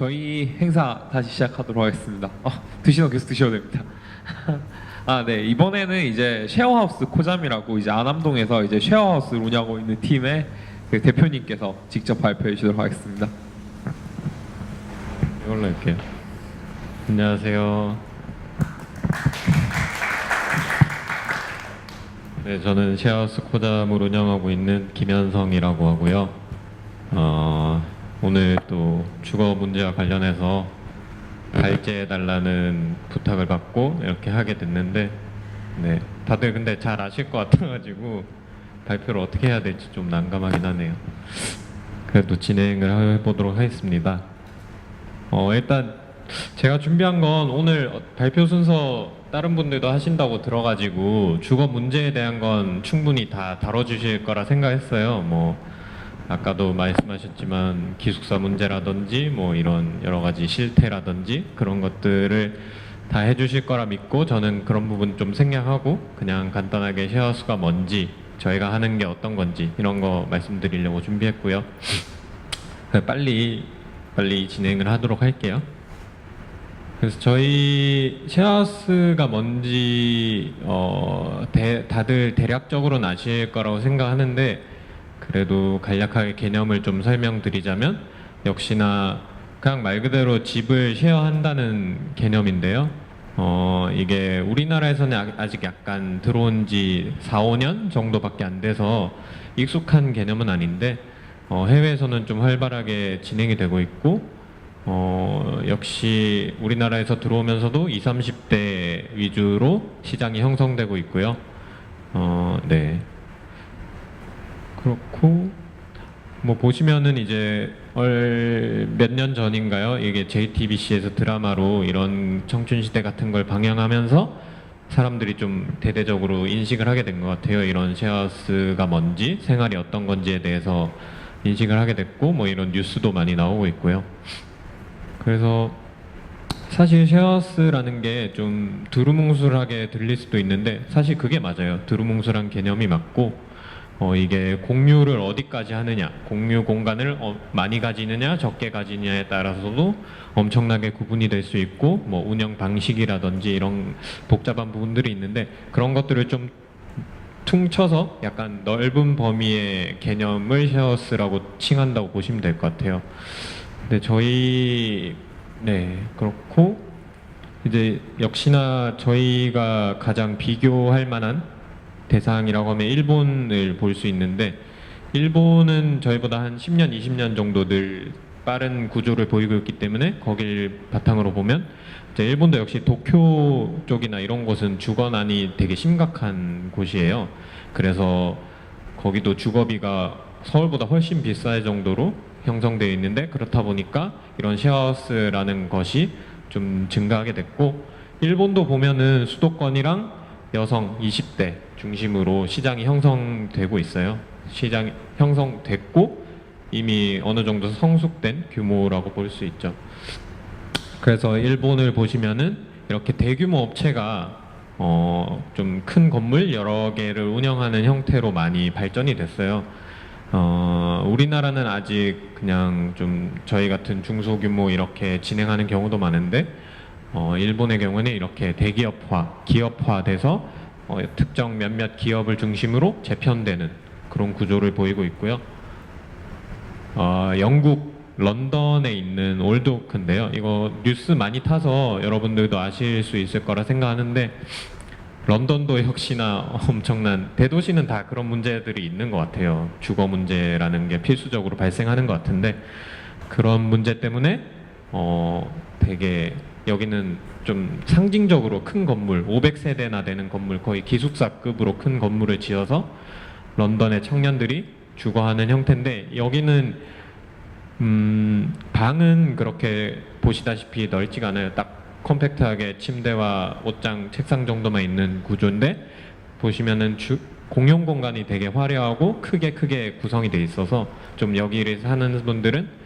저희 행사 다시 시작하도록 하겠습니다. 드시는 거 계속 드셔도 됩니다. 네. 이번에는 이제 쉐어하우스 코잠이라고 이제 안암동에서 이제 쉐어하우스를 운영하고 있는 팀의 그 대표님께서 직접 발표해 주시도록 하겠습니다. 이걸로 할게요. 안녕하세요. 네, 저는 쉐어하우스 코잠을 운영하고 있는 김현성이라고 하고요. 오늘 또 주거 문제와 관련해서 발제해달라는 부탁을 받고 이렇게 하게 됐는데, 네, 다들 근데 잘 아실 것 같아가지고 발표를 어떻게 해야 될지 좀 난감하긴 하네요. 그래도 진행을 해보도록 하겠습니다. 일단 제가 준비한 건 오늘 발표 순서 다른 분들도 하신다고 들어가지고 주거 문제에 대한 건 충분히 다 다뤄주실 거라 생각했어요. 뭐 아까도 말씀하셨지만 기숙사 문제라든지 뭐 이런 여러 가지 실태라든지 그런 것들을 다 해주실 거라 믿고, 저는 그런 부분 좀 생략하고 그냥 간단하게 쉐어하우스가 뭔지, 저희가 하는 게 어떤 건지 이런 거 말씀드리려고 준비했고요. 빨리 진행을 하도록 할게요. 그래서 저희 쉐어하우스가 뭔지 다들 대략적으로는 아실 거라고 생각하는데, 그래도 간략하게 개념을 좀 설명드리자면 역시나 그냥 말 그대로 집을 쉐어한다는 개념인데요. 이게 우리나라에서는 아직 약간 들어온 지 4, 5년 정도밖에 안 돼서 익숙한 개념은 아닌데, 해외에서는 좀 활발하게 진행이 되고 있고, 역시 우리나라에서 들어오면서도 20, 30대 위주로 시장이 형성되고 있고요. 네. 그렇고 뭐 보시면은 이제 몇 년 전인가요? 이게 JTBC에서 드라마로 이런 청춘시대 같은 걸 방영하면서 사람들이 좀 대대적으로 인식을 하게 된 것 같아요. 이런 쉐어하우스가 뭔지, 생활이 어떤 건지에 대해서 인식을 하게 됐고, 뭐 이런 뉴스도 많이 나오고 있고요. 그래서 사실 쉐어하우스라는 게 좀 두루뭉술하게 들릴 수도 있는데 사실 그게 맞아요. 두루뭉술한 개념이 맞고, 이게 공유를 어디까지 하느냐, 공유 공간을 많이 가지느냐 적게 가지느냐에 따라서도 엄청나게 구분이 될 수 있고, 뭐 운영 방식이라든지 이런 복잡한 부분들이 있는데, 그런 것들을 좀 퉁쳐서 약간 넓은 범위의 개념을 쉐어하우스라고 칭한다고 보시면 될 것 같아요. 근데 그렇고 이제 역시나 저희가 가장 비교할 만한 대상이라고 하면 일본을 볼 수 있는데, 일본은 저희보다 한 10년, 20년 정도 늘 빠른 구조를 보이고 있기 때문에 거길 바탕으로 보면 이제 일본도 역시 도쿄 쪽이나 이런 곳은 주거난이 되게 심각한 곳이에요. 그래서 거기도 주거비가 서울보다 훨씬 비쌀 정도로 형성되어 있는데, 그렇다 보니까 이런 쉐어하우스라는 것이 좀 증가하게 됐고, 일본도 보면은 수도권이랑 여성 20대 중심으로 시장이 형성되고 있어요. 시장이 형성됐고 이미 어느 정도 성숙된 규모라고 볼 수 있죠. 그래서 일본을 보시면은 이렇게 대규모 업체가 좀 큰 건물 여러 개를 운영하는 형태로 많이 발전이 됐어요. 우리나라는 아직 그냥 좀 저희 같은 중소규모 이렇게 진행하는 경우도 많은데, 일본의 경우는 이렇게 대기업화, 기업화돼서 특정 몇몇 기업을 중심으로 재편되는 그런 구조를 보이고 있고요. 영국 런던에 있는 올드오크인데요. 이거 뉴스 많이 타서 여러분들도 아실 수 있을 거라 생각하는데, 런던도 역시나 엄청난, 대도시는 다 그런 문제들이 있는 것 같아요. 주거 문제라는 게 필수적으로 발생하는 것 같은데, 그런 문제 때문에 되게 여기는 좀 상징적으로 큰 건물, 500세대나 되는 건물, 거의 기숙사급으로 큰 건물을 지어서 런던의 청년들이 주거하는 형태인데, 여기는 방은 그렇게 보시다시피 넓지가 않아요. 딱 컴팩트하게 침대와 옷장, 책상 정도만 있는 구조인데, 보시면은 공용 공간이 되게 화려하고 크게 구성이 돼 있어서 좀 여기를 사는 분들은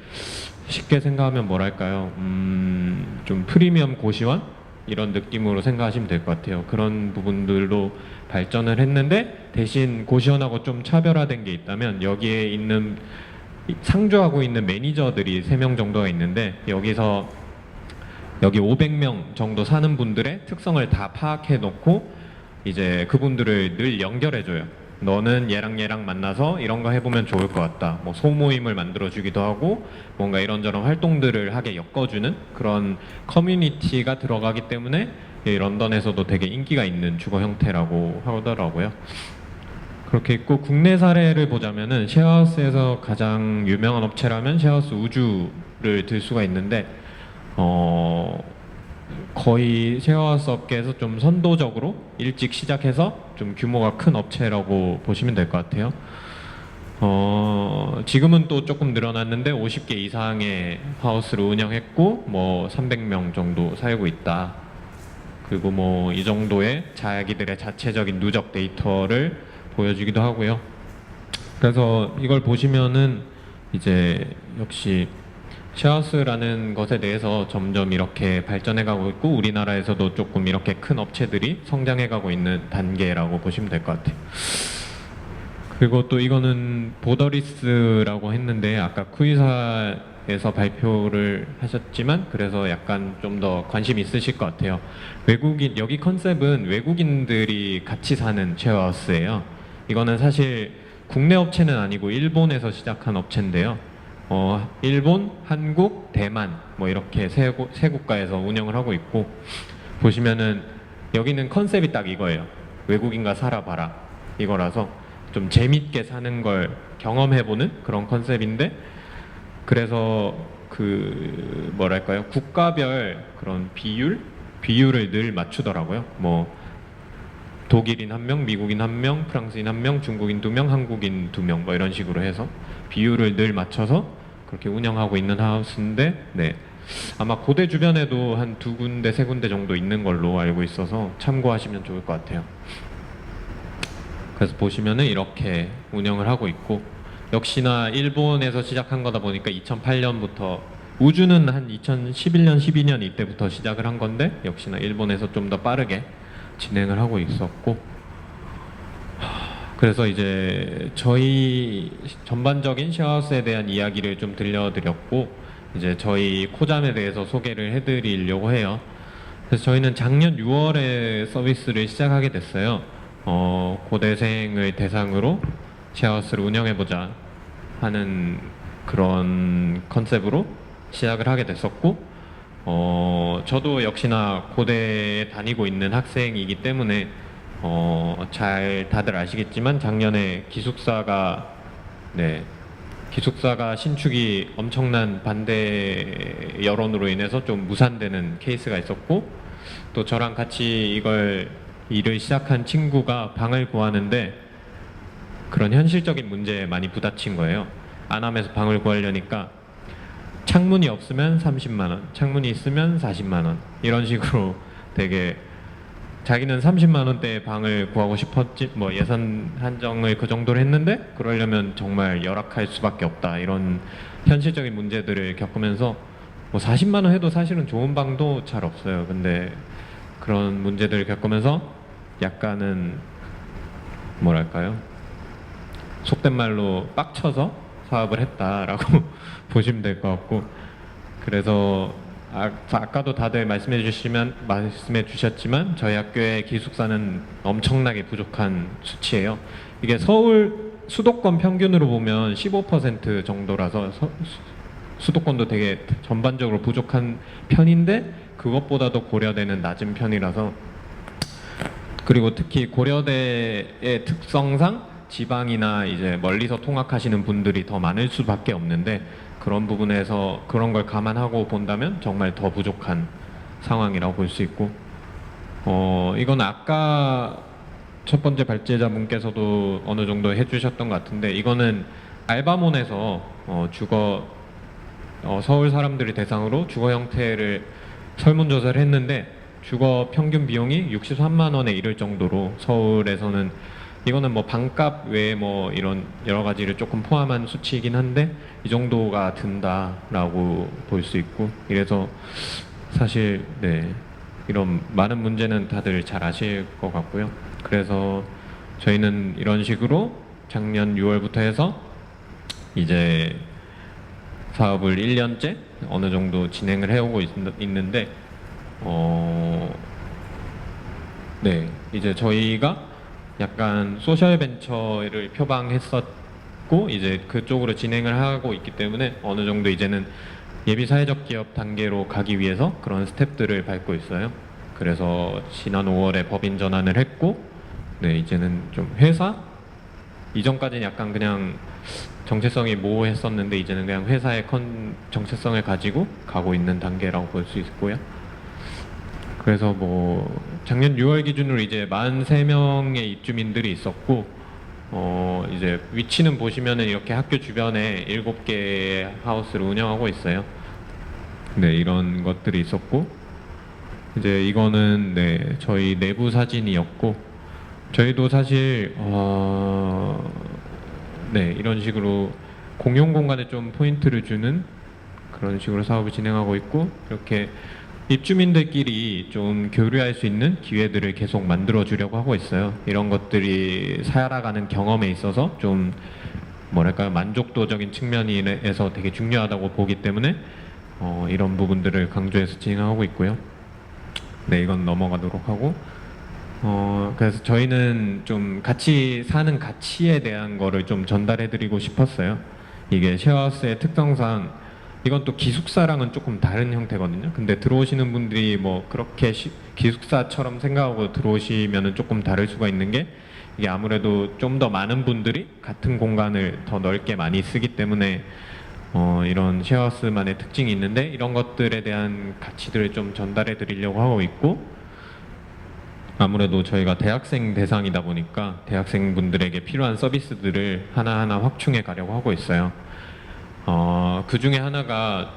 쉽게 생각하면 뭐랄까요, 좀 프리미엄 고시원 이런 느낌으로 생각하시면 될 것 같아요. 그런 부분들로 발전을 했는데, 대신 고시원하고 좀 차별화된 게 있다면 여기에 있는 상주하고 있는 매니저들이 3명 정도가 있는데 여기서 여기 500명 정도 사는 분들의 특성을 다 파악해 놓고 이제 그분들을 늘 연결해 줘요. 너는 얘랑 만나서 이런 거 해보면 좋을 것 같다. 뭐 소모임을 만들어 주기도 하고 뭔가 이런저런 활동들을 하게 엮어주는 그런 커뮤니티가 들어가기 때문에 이 런던에서도 되게 인기가 있는 주거 형태라고 하더라고요. 그렇게 있고 국내 사례를 보자면은 쉐어하우스에서 가장 유명한 업체라면 쉐어하우스 우주를 들 수가 있는데 거의 쉐어하우스 업계에서 좀 선도적으로 일찍 시작해서 좀 규모가 큰 업체라고 보시면 될 것 같아요. 지금은 또 조금 늘어났는데 50개 이상의 하우스를 운영했고 뭐 300명 정도 살고 있다. 그리고 뭐 이 정도의 자기들의 자체적인 누적 데이터를 보여주기도 하고요. 그래서 이걸 보시면은 이제 역시 쉐어하우스라는 것에 대해서 점점 이렇게 발전해가고 있고 우리나라에서도 조금 이렇게 큰 업체들이 성장해가고 있는 단계라고 보시면 될 것 같아요. 그리고 또 이거는 보더리스라고 했는데 아까 쿠이사에서 발표를 하셨지만 그래서 약간 좀 더 관심 있으실 것 같아요. 외국인 여기 컨셉은 외국인들이 같이 사는 쉐어하우스예요. 이거는 사실 국내 업체는 아니고 일본에서 시작한 업체인데요. 일본, 한국, 대만 뭐 이렇게 세 국가에서 운영을 하고 있고 보시면은 여기는 컨셉이 딱 이거예요. 외국인과 살아봐라 이거라서 좀 재밌게 사는 걸 경험해보는 그런 컨셉인데 그래서 그 뭐랄까요 국가별 그런 비율을 늘 맞추더라고요. 뭐 독일인 1명, 미국인 1명, 프랑스인 1명, 중국인 2명, 한국인 2명 뭐 이런 식으로 해서 비율을 늘 맞춰서 그렇게 운영하고 있는 하우스인데 네. 아마 고대 주변에도 한 2군데, 3군데 정도 있는 걸로 알고 있어서 참고하시면 좋을 것 같아요. 그래서 보시면은 이렇게 운영을 하고 있고 역시나 일본에서 시작한 거다 보니까 2008년부터 우주는 한 2011년, 12년 이때부터 시작을 한 건데 역시나 일본에서 좀 더 빠르게 진행을 하고 있었고 그래서 이제 저희 전반적인 쉐어하우스에 대한 이야기를 좀 들려드렸고 이제 저희 코잠에 대해서 소개를 해드리려고 해요. 그래서 저희는 작년 6월에 서비스를 시작하게 됐어요. 고대생을 대상으로 쉐어하우스를 운영해보자 하는 그런 컨셉으로 시작을 하게 됐었고 저도 역시나 고대에 다니고 있는 학생이기 때문에 잘 다들 아시겠지만 작년에 기숙사가 신축이 엄청난 반대 여론으로 인해서 좀 무산되는 케이스가 있었고 또 저랑 같이 일을 시작한 친구가 방을 구하는데 그런 현실적인 문제에 많이 부딪힌 거예요. 안암에서 방을 구하려니까 창문이 없으면 30만 원, 창문이 있으면 40만 원 이런 식으로 되게 자기는 30만 원대의 방을 구하고 싶었지 뭐 예산 한정을 그 정도로 했는데 그러려면 정말 열악할 수밖에 없다 이런 현실적인 문제들을 겪으면서 뭐 40만 원 해도 사실은 좋은 방도 잘 없어요. 근데 그런 문제들을 겪으면서 약간은 뭐랄까요 속된 말로 빡쳐서 사업을 했다라고 보시면 될 것 같고 그래서 아까도 다들 말씀해 주셨지만 저희 학교의 기숙사는 엄청나게 부족한 수치예요. 이게 서울 수도권 평균으로 보면 15% 정도라서 수도권도 되게 전반적으로 부족한 편인데 그것보다도 고려대는 낮은 편이라서 그리고 특히 고려대의 특성상 지방이나 이제 멀리서 통학하시는 분들이 더 많을 수밖에 없는데 그런 부분에서 그런 걸 감안하고 본다면 정말 더 부족한 상황이라고 볼 수 있고 이건 아까 첫 번째 발제자분께서도 어느 정도 해주셨던 것 같은데 이거는 알바몬에서 서울 사람들이 대상으로 주거 형태를 설문조사를 했는데 주거 평균 비용이 63만 원에 이를 정도로 서울에서는 이거는 뭐 방값 외에 뭐 이런 여러 가지를 조금 포함한 수치이긴 한데 이 정도가 든다라고 볼 수 있고 이래서 사실 이런 많은 문제는 다들 잘 아실 것 같고요. 그래서 저희는 이런 식으로 작년 6월부터 해서 이제 사업을 1년째 어느 정도 진행을 해오고 있는데 네, 이제 저희가 약간 소셜 벤처를 표방했었고 이제 그쪽으로 진행을 하고 있기 때문에 어느 정도 이제는 예비 사회적 기업 단계로 가기 위해서 그런 스텝들을 밟고 있어요. 그래서 지난 5월에 법인 전환을 했고, 네, 이제는 좀 회사 이전까지는 약간 그냥 정체성이 모호했었는데 이제는 그냥 회사의 정체성을 가지고 가고 있는 단계라고 볼 수 있고요. 그래서 뭐 작년 6월 기준으로 이제 43명의 입주민들이 있었고 이제 위치는 보시면은 이렇게 학교 주변에 7개의 하우스를 운영하고 있어요. 네, 이런 것들이 있었고 이제 이거는 네, 저희 내부 사진이었고 저희도 사실 네, 이런 식으로 공용 공간에 좀 포인트를 주는 그런 식으로 사업을 진행하고 있고 이렇게 입주민들끼리 좀 교류할 수 있는 기회들을 계속 만들어 주려고 하고 있어요. 이런 것들이 살아가는 경험에 있어서 좀 뭐랄까요, 만족도적인 측면에서 되게 중요하다고 보기 때문에 이런 부분들을 강조해서 진행하고 있고요. 네, 이건 넘어가도록 하고 그래서 저희는 좀 같이 사는 가치에 대한 거를 좀 전달해 드리고 싶었어요. 이게 쉐어하우스의 특성상 이건 또 기숙사랑은 조금 다른 형태거든요. 근데 들어오시는 분들이 뭐 그렇게 기숙사처럼 생각하고 들어오시면은 조금 다를 수가 있는 게 이게 아무래도 좀 더 많은 분들이 같은 공간을 더 넓게 많이 쓰기 때문에 이런 쉐어하우스만의 특징이 있는데 이런 것들에 대한 가치들을 좀 전달해 드리려고 하고 있고 아무래도 저희가 대학생 대상이다 보니까 대학생분들에게 필요한 서비스들을 하나하나 확충해 가려고 하고 있어요. 그 중에 하나가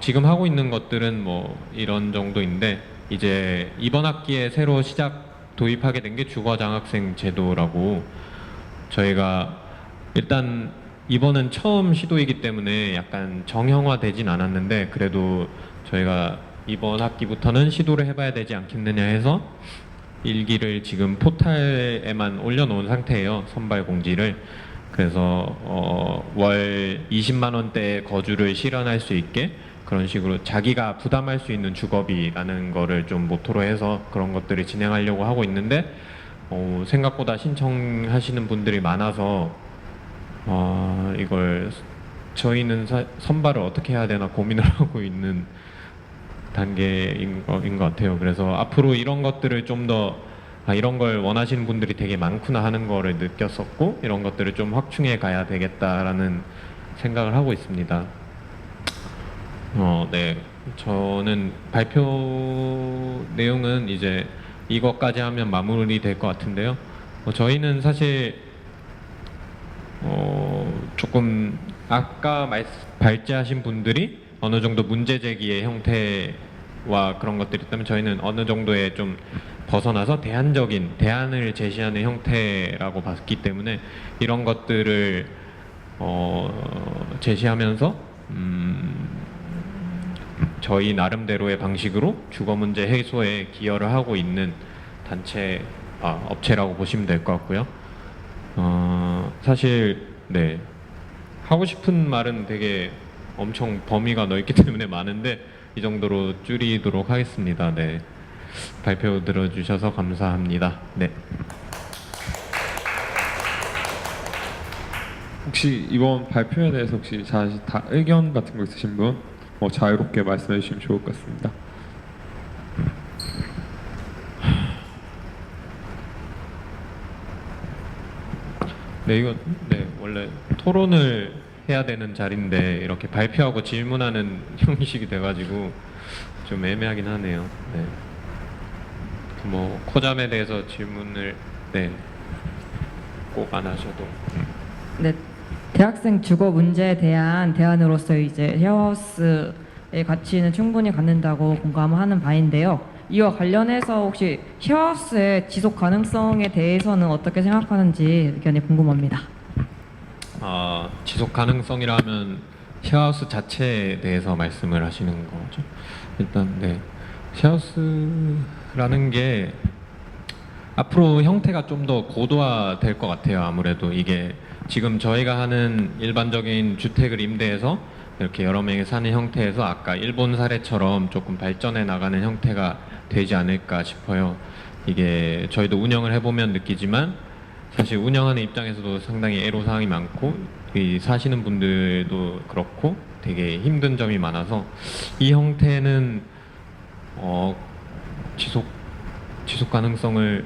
지금 하고 있는 것들은 뭐 이런 정도인데 이제 이번 학기에 새로 도입하게 된 게 주거 장학생 제도라고 저희가 일단 이번은 처음 시도이기 때문에 약간 정형화되진 않았는데 그래도 저희가 이번 학기부터는 시도를 해봐야 되지 않겠느냐 해서 일기를 지금 포탈에만 올려놓은 상태예요. 선발 공지를. 그래서 월 20만 원대 거주를 실현할 수 있게 그런 식으로 자기가 부담할 수 있는 주거비라는 거를 좀 모토로 해서 그런 것들을 진행하려고 하고 있는데 생각보다 신청하시는 분들이 많아서 이걸 저희는 선발을 어떻게 해야 되나 고민을 하고 있는 단계인 것 같아요. 그래서 앞으로 이런 것들을 좀 더 이런 걸 원하시는 분들이 되게 많구나 하는 거를 느꼈었고 이런 것들을 좀 확충해 가야 되겠다라는 생각을 하고 있습니다. 네, 저는 발표 내용은 이제 이것까지 하면 마무리 될 것 같은데요. 저희는 사실 조금 아까 발제하신 분들이 어느 정도 문제 제기의 형태와 그런 것들이 있다면 저희는 어느 정도의 좀 벗어나서 대안을 제시하는 형태라고 봤기 때문에 이런 것들을 제시하면서 저희 나름대로의 방식으로 주거 문제 해소에 기여를 하고 있는 업체라고 보시면 될 것 같고요. 사실 네, 하고 싶은 말은 되게 엄청 범위가 넓기 때문에 많은데 이 정도로 줄이도록 하겠습니다. 네, 발표 들어주셔서 감사합니다. 네. 혹시 이번 발표에 대해서 혹시 다 의견 같은 거 있으신 분 자유롭게 말씀해 주시면 좋을 것 같습니다. 네, 이거 네, 원래 토론을 해야 되는 자리인데 이렇게 발표하고 질문하는 형식이 돼가지고 좀 애매하긴 하네요. 네. 뭐 코잠에 대해서 질문을 네, 꼭 안 하셔도. 네, 대학생 주거 문제에 대한 대안으로서 이제 쉐어하우스의 가치는 충분히 갖는다고 공감하는 바인데요. 이와 관련해서 혹시 쉐어하우스의 지속 가능성에 대해서는 어떻게 생각하는지 의견이 궁금합니다. 지속 가능성이라면 쉐어하우스 자체에 대해서 말씀을 하시는 거죠. 일단 네, 쉐어하우스라는 게 앞으로 형태가 좀 더 고도화될 것 같아요. 아무래도 이게 지금 저희가 하는 일반적인 주택을 임대해서 이렇게 여러 명이 사는 형태에서 아까 일본 사례처럼 조금 발전해 나가는 형태가 되지 않을까 싶어요. 이게 저희도 운영을 해보면 느끼지만 사실 운영하는 입장에서도 상당히 애로사항이 많고 이 사시는 분들도 그렇고 되게 힘든 점이 많아서 이 형태는 지속 가능성을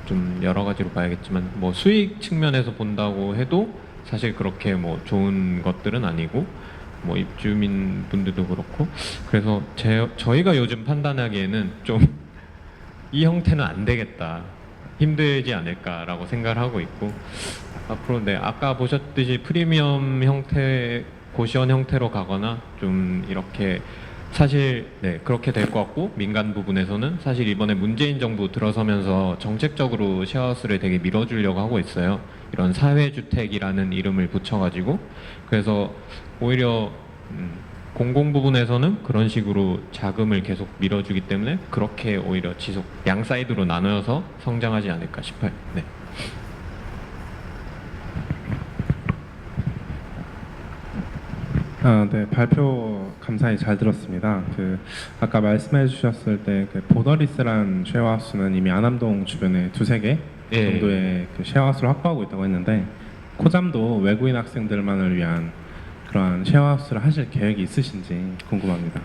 좀 여러 가지로 봐야겠지만 뭐 수익 측면에서 본다고 해도 사실 그렇게 뭐 좋은 것들은 아니고 뭐 입주민 분들도 그렇고 그래서 저희가 요즘 판단하기에는 좀 이 형태는 안 되겠다 힘들지 않을까라고 생각을 하고 있고 앞으로 네 아까 보셨듯이 프리미엄 형태 고시원 형태로 가거나 좀 이렇게 사실 네 그렇게 될 것 같고 민간 부분에서는 사실 이번에 문재인 정부 들어서면서 정책적으로 쉐어하우스를 되게 밀어주려고 하고 있어요. 이런 사회주택이라는 이름을 붙여가지고 그래서 오히려 공공 부분에서는 그런 식으로 자금을 계속 밀어주기 때문에 그렇게 오히려 지속 양 사이드로 나누어서 성장하지 않을까 싶어요. 네. 네, 발표 감사히 잘 들었습니다. 아까 말씀해 주셨을 때 보더리스란 쉐어하우스는 이미 안암동 주변에 두세 개 예. 정도의 쉐어하우스를 확보하고 있다고 했는데 코잠도 외국인 학생들만을 위한 그러한 쉐어하우스를 하실 계획이 있으신지 궁금합니다.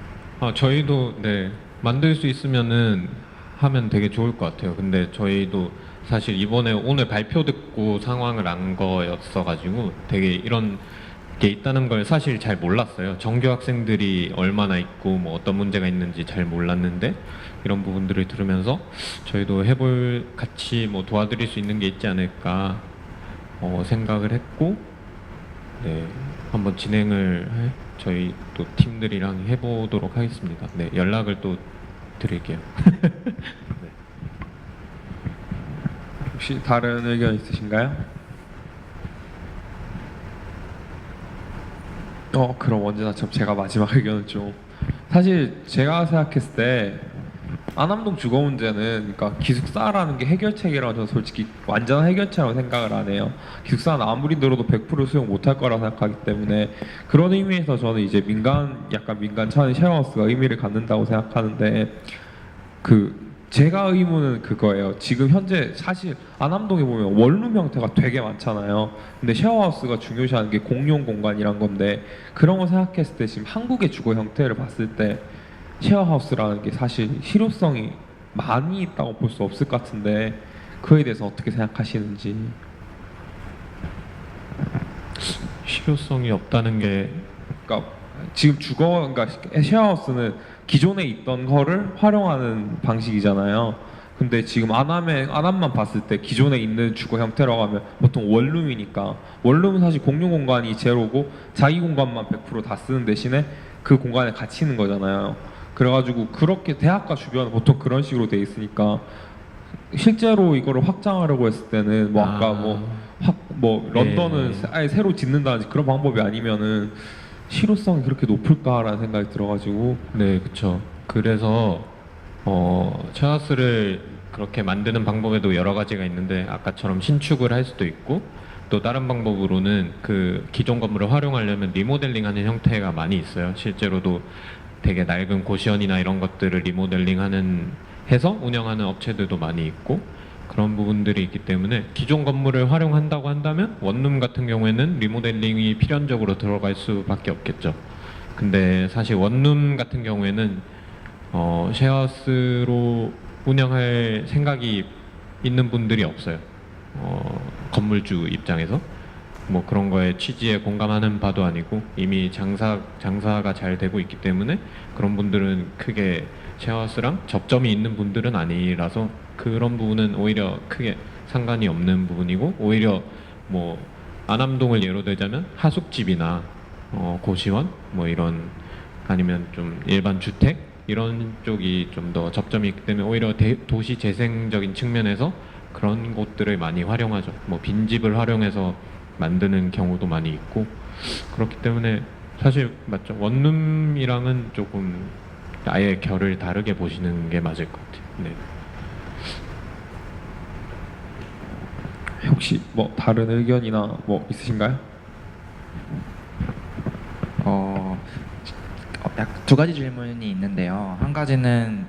저희도 네 만들 수 있으면은 하면 되게 좋을 것 같아요. 근데 저희도 사실 이번에 오늘 발표 듣고 상황을 안 거였어가지고 되게 이런 게 있다는 걸 사실 잘 몰랐어요. 정규 학생들이 얼마나 있고 뭐 어떤 문제가 있는지 잘 몰랐는데 이런 부분들을 들으면서 저희도 같이 뭐 도와드릴 수 있는 게 있지 않을까 생각을 했고 네 한번 저희 또 팀들이랑 해보도록 하겠습니다. 네 연락을 또 드릴게요. 네. 혹시 다른 의견 있으신가요? 그럼 언제나처럼 제가 마지막 의견은 좀 사실 제가 생각했을 때 안암동 주거 문제는 그러니까 기숙사라는 게 해결책이라고 저는 솔직히 완전한 해결책이라고 생각을 안 해요. 기숙사는 아무리 들어도 100% 수용 못할 거라고 생각하기 때문에 그런 의미에서 저는 이제 약간 민간 차원의 쉐어하우스가 의미를 갖는다고 생각하는데 제가 의문은 그거예요. 지금 현재 사실 안암동에 보면 원룸 형태가 되게 많잖아요. 근데 쉐어하우스가 중요시하는 게 공용 공간이란 건데 그런 거 생각했을 때 지금 한국의 주거 형태를 봤을 때 쉐어하우스라는 게 사실 실효성이 많이 있다고 볼 수 없을 것 같은데 그에 대해서 어떻게 생각하시는지. 실효성이 없다는 게 그러니까 지금 그러니까 쉐어하우스는 기존에 있던 거를 활용하는 방식이잖아요. 근데 지금 안암만 봤을 때 기존에 있는 주거 형태라고 하면 보통 원룸이니까 원룸은 사실 공용 공간이 제로고 자기 공간만 100% 다 쓰는 대신에 그 공간에 갇히는 거잖아요. 그래가지고 그렇게 대학가 주변은 보통 그런 식으로 돼 있으니까 실제로 이거를 확장하려고 했을 때는 뭐 아까 런던은 네. 아예 새로 짓는다든지 그런 방법이 아니면은 실효성이 그렇게 높을까라는 생각이 들어가지고. 네, 그렇죠. 그래서 쉐어하우스를 그렇게 만드는 방법에도 여러 가지가 있는데 아까처럼 신축을 할 수도 있고 또 다른 방법으로는 그 기존 건물을 활용하려면 리모델링하는 형태가 많이 있어요. 실제로도 되게 낡은 고시원이나 이런 것들을 해서 운영하는 업체들도 많이 있고 그런 부분들이 있기 때문에 기존 건물을 활용한다고 한다면 원룸 같은 경우에는 리모델링이 필연적으로 들어갈 수밖에 없겠죠. 근데 사실 원룸 같은 경우에는 쉐어하우스로 운영할 생각이 있는 분들이 없어요. 건물주 입장에서 뭐 그런 거에 취지에 공감하는 바도 아니고 이미 장사가 잘 되고 있기 때문에 그런 분들은 크게 쉐어하우스랑 접점이 있는 분들은 아니라서 그런 부분은 오히려 크게 상관이 없는 부분이고 오히려 뭐 안암동을 예로 들자면 하숙집이나 고시원 뭐 이런 아니면 좀 일반 주택 이런 쪽이 좀 더 접점이 있기 때문에 오히려 도시 재생적인 측면에서 그런 곳들을 많이 활용하죠. 뭐 빈집을 활용해서 만드는 경우도 많이 있고 그렇기 때문에 사실 맞죠. 원룸이랑은 조금 아예 결을 다르게 보시는 게 맞을 것 같아요. 네. 혹시 뭐 다른 의견이나 뭐 있으신가요? 약 두 가지 질문이 있는데요. 한 가지는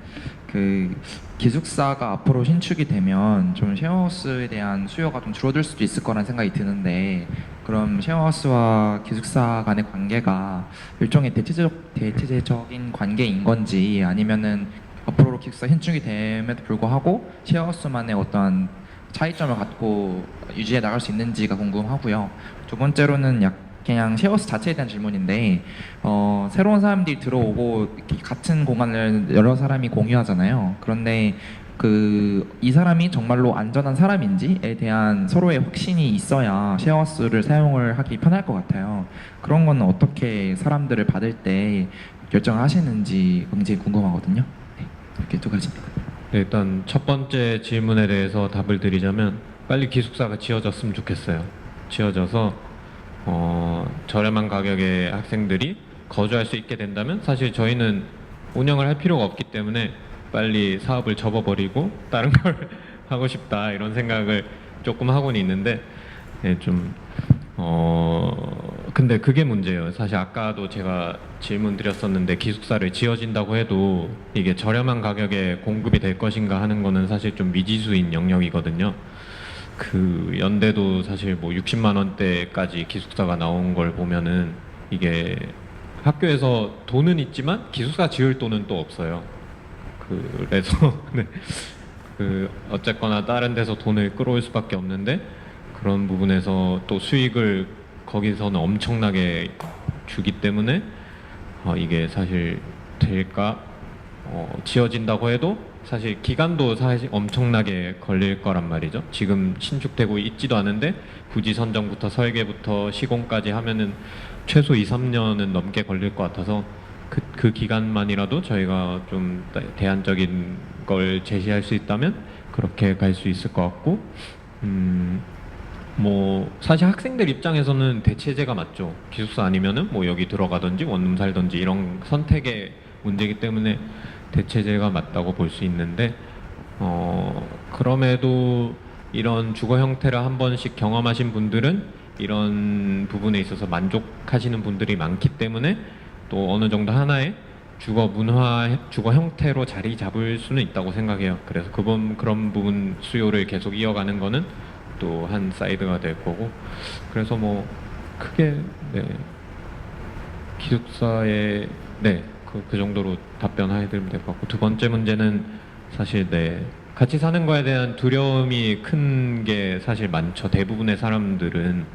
그 기숙사가 앞으로 신축이 되면 좀 쉐어하우스에 대한 수요가 좀 줄어들 수도 있을 거라는 생각이 드는데, 그럼 쉐어하우스와 기숙사 간의 관계가 일종의 대체적인 관계인 건지, 아니면은 앞으로 기숙사 신축이 됨에도 불구하고 쉐어하우스만의 어떠한 차이점을 갖고 유지해 나갈 수 있는지가 궁금하고요. 두 번째로는 그냥 쉐어하우스 자체에 대한 질문인데, 새로운 사람들이 들어오고 이렇게 같은 공간을 여러 사람이 공유하잖아요. 그런데 이 사람이 정말로 안전한 사람인지에 대한 서로의 확신이 있어야 쉐어하우스를 사용을 하기 편할 것 같아요. 그런 거는 어떻게 사람들을 받을 때 결정을 하시는지 굉장히 궁금하거든요. 네, 이렇게 두 가지입니다. 네, 일단 첫 번째 질문에 대해서 답을 드리자면 빨리 기숙사가 지어졌으면 좋겠어요. 지어져서 저렴한 가격에 학생들이 거주할 수 있게 된다면 사실 저희는 운영을 할 필요가 없기 때문에 빨리 사업을 접어버리고 다른 걸 하고 싶다 이런 생각을 조금 하고는 있는데, 네, 근데 그게 문제예요. 사실 아까도 제가 질문 드렸었는데 기숙사를 지어진다고 해도 이게 저렴한 가격에 공급이 될 것인가 하는 거는 사실 좀 미지수인 영역이거든요. 그 연대도 사실 뭐 60만 원대까지 기숙사가 나온 걸 보면은 이게 학교에서 돈은 있지만 기숙사 지을 돈은 또 없어요. 그래서 네. 어쨌거나 다른 데서 돈을 끌어올 수밖에 없는데, 그런 부분에서 또 수익을 거기서는 엄청나게 주기 때문에 이게 사실 될까? 지어진다고 해도 사실 기간도 사실 엄청나게 걸릴 거란 말이죠. 지금 신축되고 있지도 않은데 부지 선정부터 설계부터 시공까지 하면은 최소 2, 3년은 넘게 걸릴 것 같아서 그 기간만이라도 저희가 좀 대안적인 걸 제시할 수 있다면 그렇게 갈 수 있을 것 같고, 뭐 사실 학생들 입장에서는 대체제가 맞죠. 기숙사 아니면은 뭐 여기 들어가든지 원룸 살든지 이런 선택의 문제이기 때문에 대체제가 맞다고 볼 수 있는데, 그럼에도 이런 주거 형태를 한 번씩 경험하신 분들은 이런 부분에 있어서 만족하시는 분들이 많기 때문에 또 어느 정도 하나의 주거 문화, 주거 형태로 자리 잡을 수는 있다고 생각해요. 그래서 그런 부분 수요를 계속 이어가는 거는 또 한 사이드가 될 거고, 그래서 뭐 크게 네, 기숙사에 네. 그 정도로 답변해드리면 될 것 같고, 두 번째 문제는 사실 네, 같이 사는 거에 대한 두려움이 큰 게 사실 많죠. 대부분의 사람들은,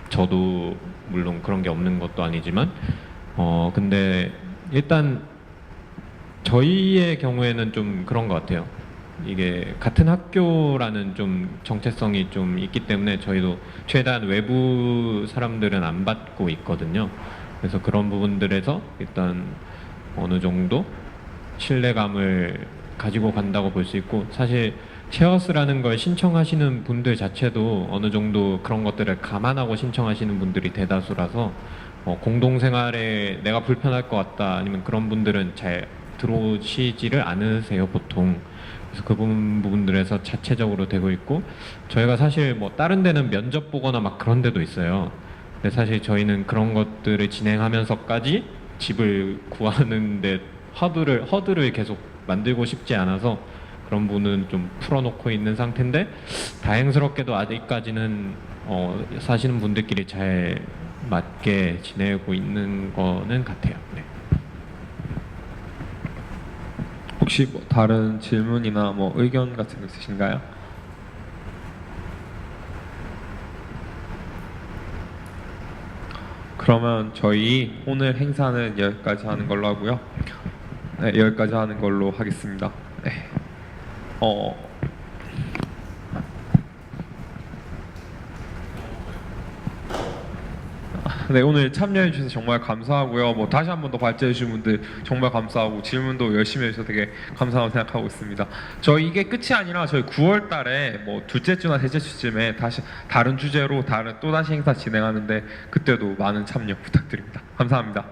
저도 물론 그런 게 없는 것도 아니지만, 근데 일단 저희의 경우에는 좀 그런 것 같아요. 이게 같은 학교라는 좀 정체성이 좀 있기 때문에 저희도 최대한 외부 사람들은 안 받고 있거든요. 그래서 그런 부분들에서 일단 어느 정도 신뢰감을 가지고 간다고 볼 수 있고, 사실 쉐어하우스라는 걸 신청하시는 분들 자체도 어느 정도 그런 것들을 감안하고 신청하시는 분들이 대다수라서 공동생활에 내가 불편할 것 같다 아니면 그런 분들은 잘 들어오시지를 않으세요 보통. 그래서 그 부분들에서 자체적으로 되고 있고, 저희가 사실 뭐 다른 데는 면접 보거나 막 그런 데도 있어요. 근데 사실 저희는 그런 것들을 진행하면서까지 집을 구하는데 허들을 계속 만들고 싶지 않아서 그런 부분은 좀 풀어놓고 있는 상태인데, 다행스럽게도 아직까지는 사시는 분들끼리 잘 맞게 지내고 있는 거는 같아요. 네. 혹시 뭐 다른 질문이나 뭐 의견 같은 거 있으신가요? 그러면 저희 오늘 행사는 여기까지 하는 걸로 하고요. 네, 여기까지 하는 걸로 하겠습니다. 네. 네, 오늘 참여해 주셔서 정말 감사하고요. 뭐 다시 한 번 더 발제해 주신 분들 정말 감사하고, 질문도 열심히 해 주셔서 되게 감사하다고 생각하고 있습니다. 저희 이게 끝이 아니라 저희 9월 달에 뭐 둘째 주나 셋째 주쯤에 다시 다른 주제로 또다시 행사 진행하는데 그때도 많은 참여 부탁드립니다. 감사합니다.